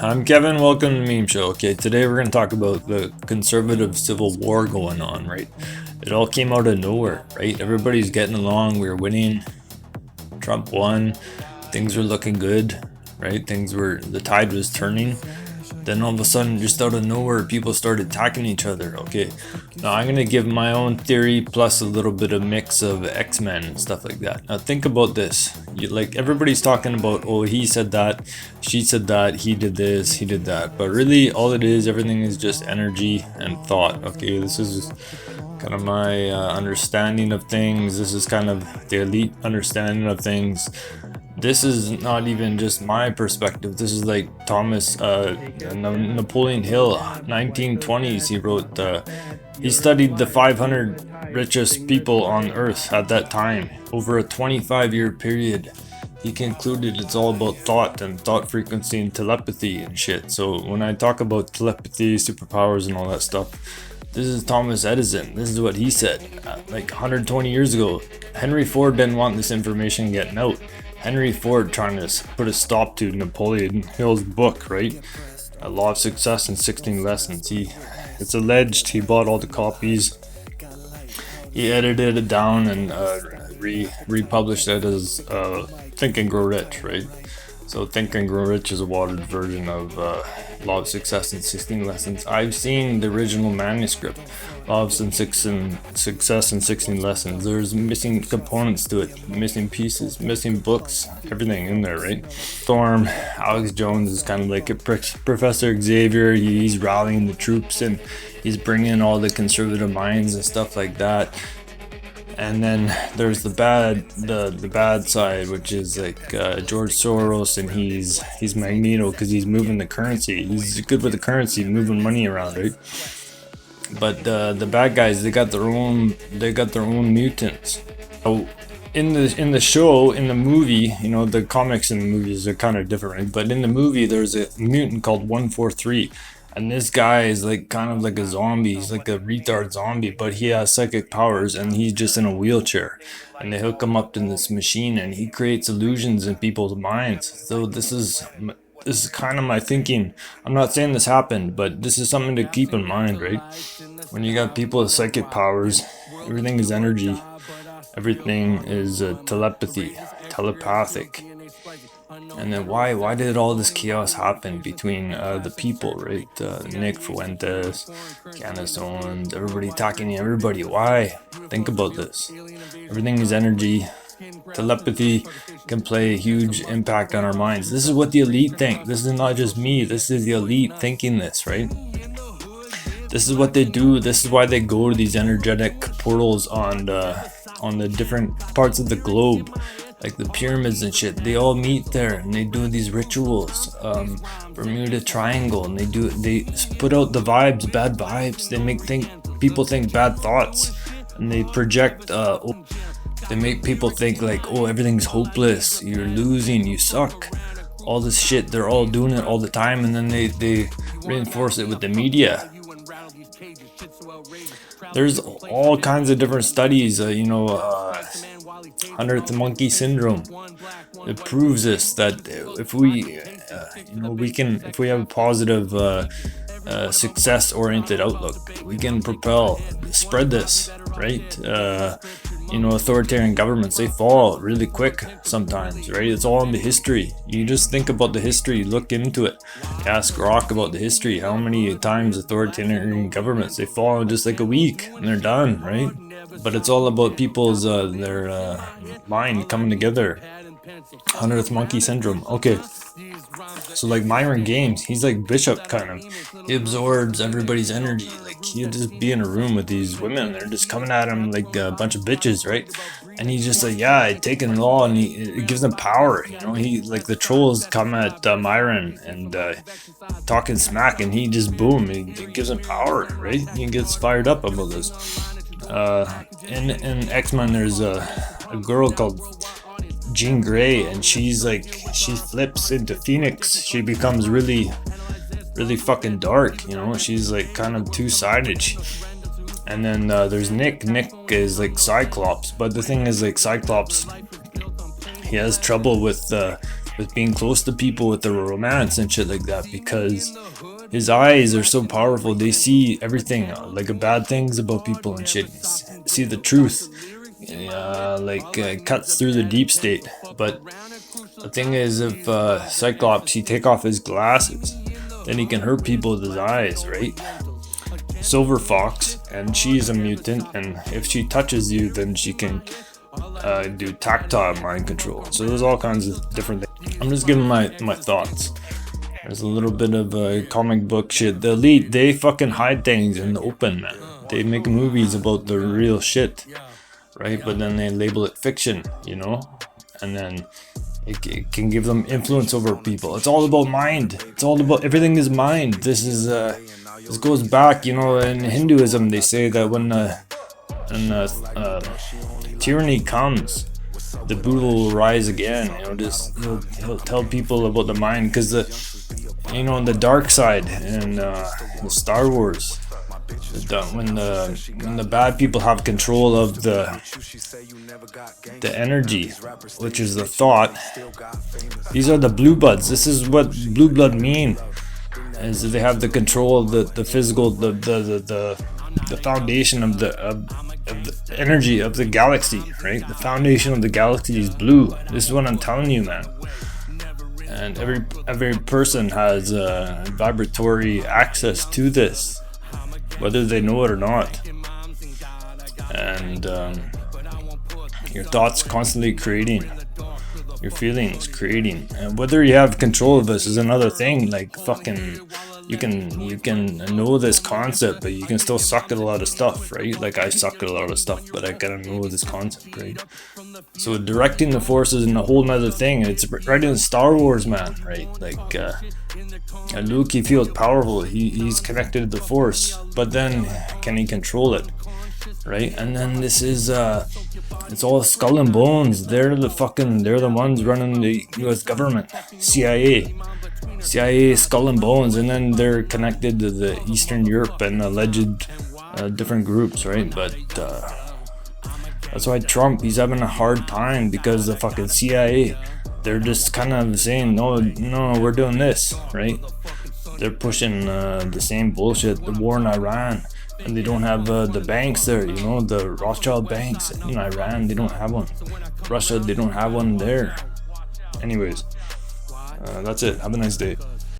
I'm Kevin, welcome to Meme Show. Okay, today we're going to talk about the conservative civil war going on, right? It all came out of nowhere, right? Everybody's getting along, we were winning, Trump won, things were looking good, right? The tide was turning. Then all of a sudden, just out of nowhere, people started attacking each other. Okay, now I'm gonna give my own theory plus a little bit of mix of X-Men and stuff like that. Now think about this. Like everybody's talking about, oh, he said that, she said that, he did this, he did that. But really, all it is, everything is just energy and thought. Okay, this is kind of my understanding of things. This is kind of the elite understanding of things. This is not even just my perspective. This is like Napoleon Hill, 1920s. He wrote, he studied the 500 richest people on earth at that time over a 25-year period. He concluded it's all about thought and thought frequency and telepathy and shit. So when I talk about telepathy, superpowers and all that stuff, this is Thomas Edison. This is what he said like 120 years ago. Henry Ford didn't want this information getting out. Henry Ford trying to put a stop to Napoleon Hill's book, right? A Law of Success in 16 Lessons. It's alleged he bought all the copies. He edited it down and republished it as Think and Grow Rich, right? So Think and Grow Rich is a watered version of Law of Success in 16 Lessons. I've seen the original manuscript, Law of Success in 16 Lessons. There's missing components to it, missing pieces, missing books, everything in there, right? Storm, Alex Jones is kind of like a Professor Xavier. He's rallying the troops and he's bringing all the conservative minds and stuff like that. And then there's the bad side, which is like George Soros, and he's Magneto because he's moving the currency. He's good with the currency, moving money around, right? But the bad guys, they got their own mutants. So in the show, in the movie, you know, the comics and the movies are kind of different, right? But in the movie, there's a mutant called 143. And this guy is like kind of like a zombie. He's like a retard zombie, but he has psychic powers and he's just in a wheelchair. And they hook him up in this machine and he creates illusions in people's minds. So this is kind of my thinking. I'm not saying this happened, but this is something to keep in mind, right? When you got people with psychic powers, everything is energy. Everything is telepathic. And then why did all this chaos happen between the people, right? Nick Fuentes, Candace, Owens, everybody attacking everybody. Why? Think about this. Everything is energy. Telepathy can play a huge impact on our minds. This is what the elite think. This is not just me. This is the elite thinking this, right? This is what they do. This is why they go to these energetic portals on the different parts of the globe. Like the pyramids and shit, they all meet there and they do these rituals, Bermuda Triangle, and they put out the vibes, bad vibes. They make people think bad thoughts, and they project. They make people think like, oh, everything's hopeless, you're losing, you suck. All this shit, they're all doing it all the time, and then they reinforce it with the media. There's all kinds of different studies, 100th monkey syndrome. It proves this, that if we if we have a positive success-oriented outlook, we can spread this, right? Authoritarian governments, they fall really quick sometimes, right? It's all in the history. You just think about the history, look into it. Ask Rock about the history. How many times authoritarian governments, they fall in just like a week and they're done, right? But it's all about people's their mind coming together. 100th monkey syndrome. Okay, so like Myron Gaines, he's like Bishop kind of. He absorbs everybody's energy. Like he'll just be in a room with these women, they're just coming at him like a bunch of bitches, right? And he's just like, yeah, taking it all, and it gives him power. He like the trolls come at Myron and talking smack, and he just boom, it gives him power, right? He gets fired up about this. In X-Men, there's a girl called Jean Grey, and she flips into Phoenix. She becomes really fucking dark, she's like kind of two-sided. And then there's Nick is like Cyclops, but the thing is, like, Cyclops, he has trouble with with being close to people, with the romance and shit like that, because his eyes are so powerful. They see everything, like bad things about people and shit. See the truth, cuts through the deep state. But the thing is, if Cyclops, he take off his glasses, then he can hurt people with his eyes, right? Silver Fox, and she's a mutant, and if she touches you, then she can do tactile mind control. So there's all kinds of different things. I'm just giving my thoughts. There's a little bit of comic book shit. The Elite, they fucking hide things in the open, man. They make movies about the real shit, right? But then they label it fiction, you know? And then it can give them influence over people. It's all about mind. It's all about, everything is mind. This goes back, you know, in Hinduism they say that when tyranny comes, the Buddha will rise again. You know, he'll tell people about the mind, because the dark side in the Star Wars, when the bad people have control of the energy, which is the thought. These are the blue bloods. This is what blue blood mean, is that they have the control of the physical, the foundation of the energy of the galaxy, right? The foundation of the galaxy is blue. This is what I'm telling you, man. And every person has vibratory access to this, whether they know it or not. And your thoughts constantly creating, your feelings creating, and whether you have control of this is another thing. Like fucking, you can know this concept, but you can still suck at a lot of stuff, right? Like I suck at a lot of stuff, but I gotta know this concept, right? So directing the force is a whole nother thing. It's right in Star Wars, man, right? Like Luke, he feels powerful. He's connected to the force, but then can he control it, right? And then this is it's all Skull and Bones. They're the ones running the U.S. government, CIA, Skull and Bones, and then they're connected to the Eastern Europe and alleged different groups, right? But that's why Trump, he's having a hard time, because the fucking CIA, they're just kind of saying, no, we're doing this, right? They're pushing the same bullshit, the war in Iran, and they don't have the banks there, you know, the Rothschild banks in Iran, they don't have one. Russia, they don't have one there. Anyways, that's it. Have a nice day.